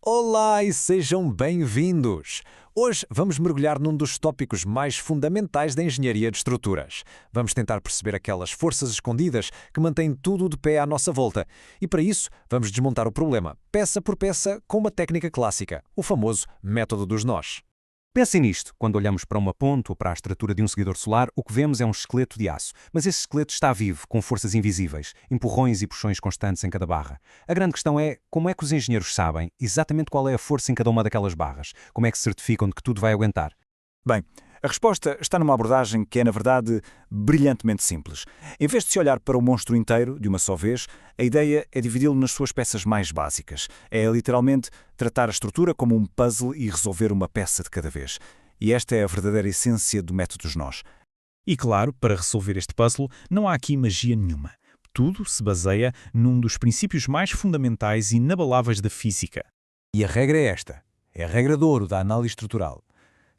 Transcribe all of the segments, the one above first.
Olá e sejam bem-vindos! Hoje vamos mergulhar num dos tópicos mais fundamentais da engenharia de estruturas. Vamos tentar perceber aquelas forças escondidas que mantêm tudo de pé à nossa volta. E para isso, vamos desmontar o problema, peça por peça, com uma técnica clássica, o famoso método dos nós. Pensem nisto, quando olhamos para uma ponte ou para a estrutura de um seguidor solar, o que vemos é um esqueleto de aço. Mas esse esqueleto está vivo, com forças invisíveis, empurrões e puxões constantes em cada barra. A grande questão é, como é que os engenheiros sabem exatamente qual é a força em cada uma daquelas barras? Como é que se certificam de que tudo vai aguentar? Bem, a resposta está numa abordagem que é, na verdade, brilhantemente simples. Em vez de se olhar para o monstro inteiro, de uma só vez, a ideia é dividi-lo nas suas peças mais básicas. É, literalmente, tratar a estrutura como um puzzle e resolver uma peça de cada vez. E esta é a verdadeira essência do método dos nós. E claro, para resolver este puzzle, não há aqui magia nenhuma. Tudo se baseia num dos princípios mais fundamentais e inabaláveis da física. E a regra é esta. É a regra de ouro da análise estrutural.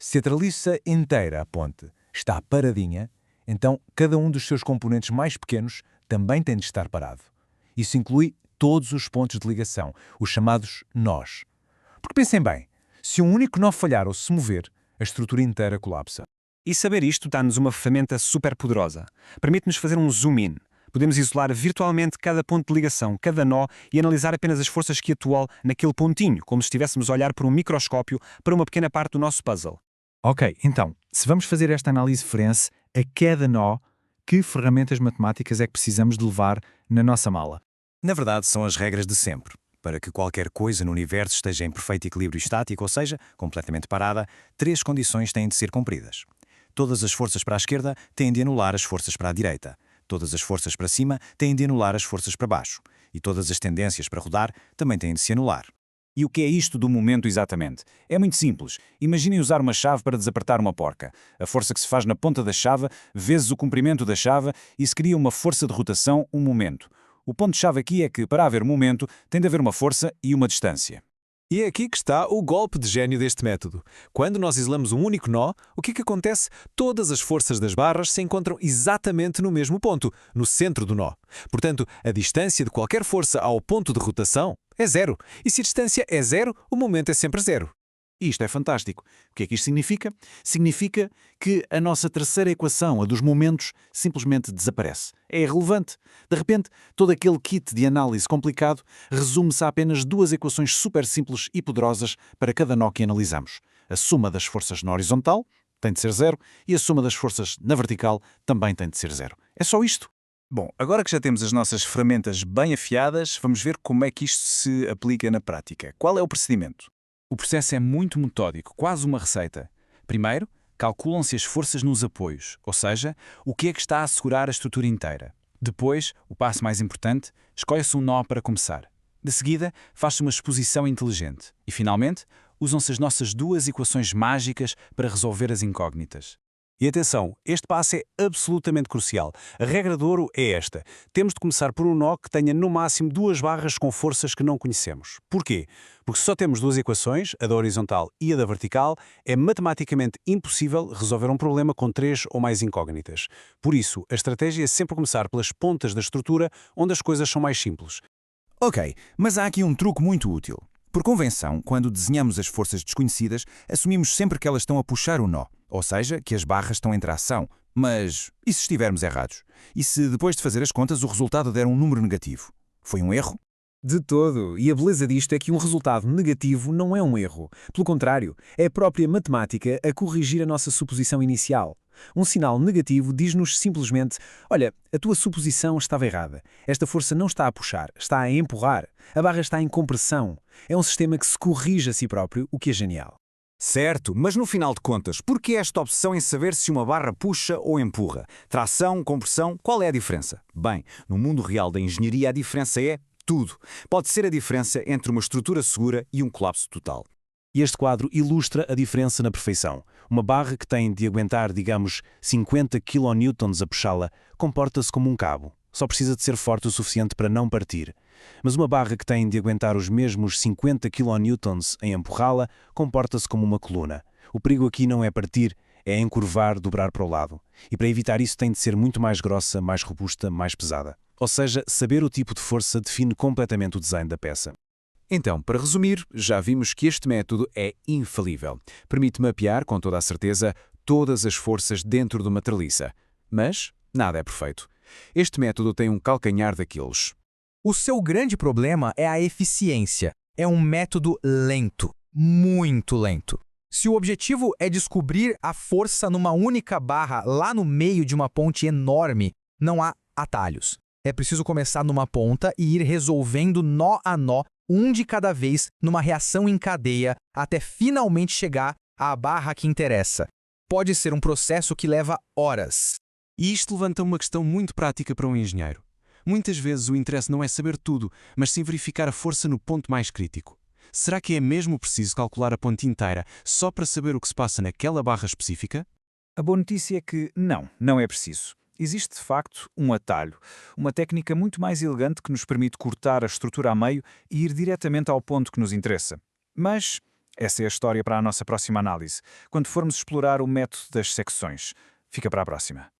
Se a treliça inteira, a ponte, está paradinha, então cada um dos seus componentes mais pequenos também tem de estar parado. Isso inclui todos os pontos de ligação, os chamados nós. Porque pensem bem, se um único nó falhar ou se mover, a estrutura inteira colapsa. E saber isto dá-nos uma ferramenta super poderosa. Permite-nos fazer um zoom in. Podemos isolar virtualmente cada ponto de ligação, cada nó, e analisar apenas as forças que atuam naquele pontinho, como se estivéssemos a olhar por um microscópio para uma pequena parte do nosso puzzle. Ok, então, se vamos fazer esta análise forense a cada nó, que ferramentas matemáticas é que precisamos de levar na nossa mala? Na verdade, são as regras de sempre. Para que qualquer coisa no universo esteja em perfeito equilíbrio estático, ou seja, completamente parada, três condições têm de ser cumpridas. Todas as forças para a esquerda têm de anular as forças para a direita. Todas as forças para cima têm de anular as forças para baixo. E todas as tendências para rodar também têm de se anular. E o que é isto do momento exatamente? É muito simples. Imaginem usar uma chave para desapertar uma porca. A força que se faz na ponta da chave vezes o comprimento da chave e se cria uma força de rotação, um momento. O ponto-chave aqui é que, para haver momento, tem de haver uma força e uma distância. E é aqui que está o golpe de gênio deste método. Quando nós isolamos um único nó, o que acontece? Todas as forças das barras se encontram exatamente no mesmo ponto, no centro do nó. Portanto, a distância de qualquer força ao ponto de rotação é zero. E se a distância é zero, o momento é sempre zero. E isto é fantástico. O que é que isto significa? Significa que a nossa terceira equação, a dos momentos, simplesmente desaparece. É irrelevante. De repente, todo aquele kit de análise complicado resume-se a apenas duas equações super simples e poderosas para cada nó que analisamos. A soma das forças na horizontal tem de ser zero e a soma das forças na vertical também tem de ser zero. É só isto. Bom, agora que já temos as nossas ferramentas bem afiadas, vamos ver como é que isto se aplica na prática. Qual é o procedimento? O processo é muito metódico, quase uma receita. Primeiro, calculam-se as forças nos apoios, ou seja, o que é que está a segurar a estrutura inteira. Depois, o passo mais importante, escolhe-se um nó para começar. De seguida, faz-se uma exposição inteligente. E, finalmente, usam-se as nossas duas equações mágicas para resolver as incógnitas. E atenção, este passo é absolutamente crucial. A regra de ouro é esta. Temos de começar por um nó que tenha no máximo duas barras com forças que não conhecemos. Porquê? Porque se só temos duas equações, a da horizontal e a da vertical, é matematicamente impossível resolver um problema com três ou mais incógnitas. Por isso, a estratégia é sempre começar pelas pontas da estrutura, onde as coisas são mais simples. Ok, mas há aqui um truque muito útil. Por convenção, quando desenhamos as forças desconhecidas, assumimos sempre que elas estão a puxar o nó, ou seja, que as barras estão em tração. Mas e se estivermos errados? E se depois de fazer as contas o resultado der um número negativo? Foi um erro? De todo. E a beleza disto é que um resultado negativo não é um erro. Pelo contrário, é a própria matemática a corrigir a nossa suposição inicial. Um sinal negativo diz-nos simplesmente: olha, a tua suposição estava errada. Esta força não está a puxar, está a empurrar. A barra está em compressão. É um sistema que se corrige a si próprio, o que é genial. Certo, mas no final de contas, por que esta obsessão em saber se uma barra puxa ou empurra? Tração, compressão, qual é a diferença? Bem, no mundo real da engenharia a diferença é tudo. Pode ser a diferença entre uma estrutura segura e um colapso total. E este quadro ilustra a diferença na perfeição. Uma barra que tem de aguentar, digamos, 50 kN a puxá-la, comporta-se como um cabo. Só precisa de ser forte o suficiente para não partir. Mas uma barra que tem de aguentar os mesmos 50 kN em empurrá-la, comporta-se como uma coluna. O perigo aqui não é partir, é encurvar, dobrar para o lado. E para evitar isso tem de ser muito mais grossa, mais robusta, mais pesada. Ou seja, saber o tipo de força define completamente o design da peça. Então, para resumir, já vimos que este método é infalível. Permite mapear, com toda a certeza, todas as forças dentro de uma treliça. Mas nada é perfeito. Este método tem um calcanhar daqueles. O seu grande problema é a eficiência. É um método lento, muito lento. Se o objetivo é descobrir a força numa única barra lá no meio de uma ponte enorme, não há atalhos. É preciso começar numa ponta e ir resolvendo nó a nó, um de cada vez, numa reação em cadeia, até finalmente chegar à barra que interessa. Pode ser um processo que leva horas. E isto levanta uma questão muito prática para um engenheiro. Muitas vezes o interesse não é saber tudo, mas sim verificar a força no ponto mais crítico. Será que é mesmo preciso calcular a ponte inteira só para saber o que se passa naquela barra específica? A boa notícia é que não é preciso. Existe, de facto, um atalho, uma técnica muito mais elegante que nos permite cortar a estrutura a meio e ir diretamente ao ponto que nos interessa. Mas essa é a história para a nossa próxima análise, quando formos explorar o método das secções. Fica para a próxima.